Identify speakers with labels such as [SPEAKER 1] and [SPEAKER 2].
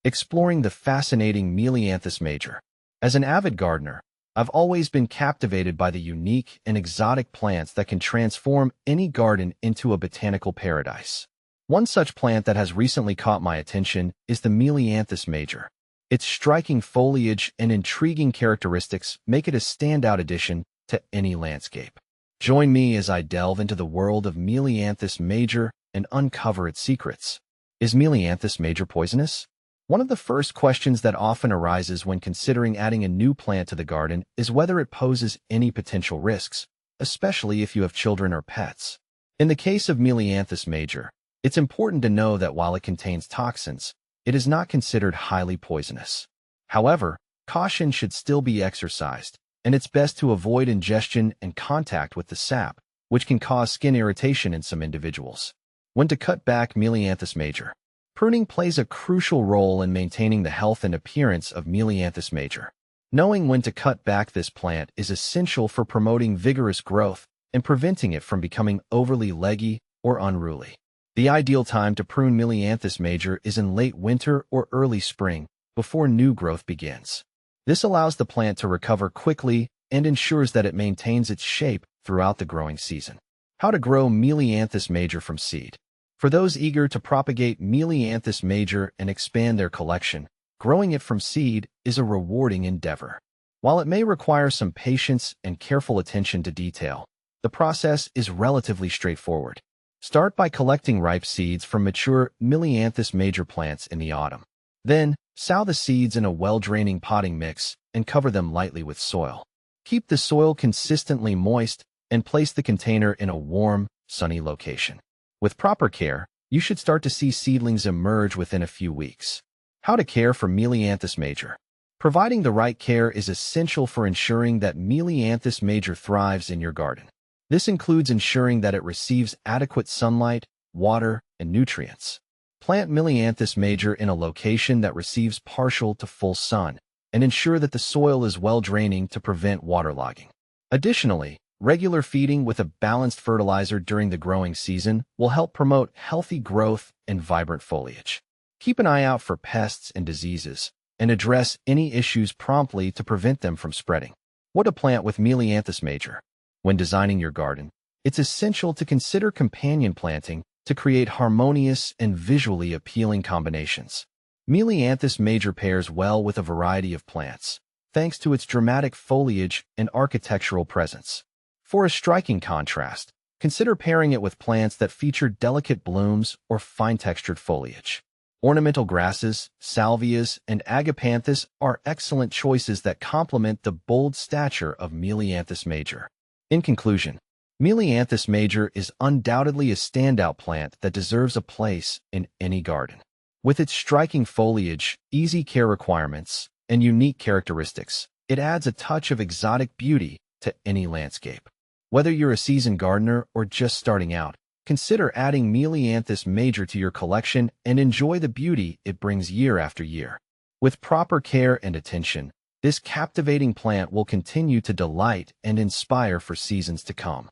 [SPEAKER 1] exploring the fascinating Melianthus major. As an avid gardener, I've always been captivated by the unique and exotic plants that can transform any garden into a botanical paradise. One such plant that has recently caught my attention is the Melianthus major. Its striking foliage and intriguing characteristics make it a standout addition to any landscape. Join me as I delve into the world of Melianthus major and uncover its secrets. Is Melianthus major poisonous? One of the first questions that often arises when considering adding a new plant to the garden is whether it poses any potential risks, especially if you have children or pets. In the case of Melianthus major, it's important to know that while it contains toxins, it is not considered highly poisonous. However, caution should still be exercised, and it's best to avoid ingestion and contact with the sap, which can cause skin irritation in some individuals. When to cut back Melianthus major? Pruning plays a crucial role in maintaining the health and appearance of Melianthus major. Knowing when to cut back this plant is essential for promoting vigorous growth and preventing it from becoming overly leggy or unruly. The ideal time to prune Melianthus major is in late winter or early spring, before new growth begins. This allows the plant to recover quickly and ensures that it maintains its shape throughout the growing season. How to grow Melianthus major from seed? For those eager to propagate Melianthus major and expand their collection, growing it from seed is a rewarding endeavor. While it may require some patience and careful attention to detail, the process is relatively straightforward. Start by collecting ripe seeds from mature Melianthus major plants in the autumn. Then, sow the seeds in a well-draining potting mix and cover them lightly with soil. Keep the soil consistently moist and place the container in a warm, sunny location. With proper care, you should start to see seedlings emerge within a few weeks. How to care for Melianthus major? Providing the right care is essential for ensuring that Melianthus major thrives in your garden. This includes ensuring that it receives adequate sunlight, water, and nutrients. Plant Melianthus major in a location that receives partial to full sun, and ensure that the soil is well-draining to prevent waterlogging. Additionally, regular feeding with a balanced fertilizer during the growing season will help promote healthy growth and vibrant foliage. Keep an eye out for pests and diseases, and address any issues promptly to prevent them from spreading. What to plant with Melianthus major? When designing your garden, it's essential to consider companion planting to create harmonious and visually appealing combinations. Melianthus major pairs well with a variety of plants, thanks to its dramatic foliage and architectural presence. For a striking contrast, consider pairing it with plants that feature delicate blooms or fine-textured foliage. Ornamental grasses, salvias, and agapanthus are excellent choices that complement the bold stature of Melianthus major. In conclusion, Melianthus major is undoubtedly a standout plant that deserves a place in any garden. With its striking foliage, easy care requirements, and unique characteristics, it adds a touch of exotic beauty to any landscape. Whether you're a seasoned gardener or just starting out, consider adding Melianthus major to your collection and enjoy the beauty it brings year after year. With proper care and attention, this captivating plant will continue to delight and inspire for seasons to come.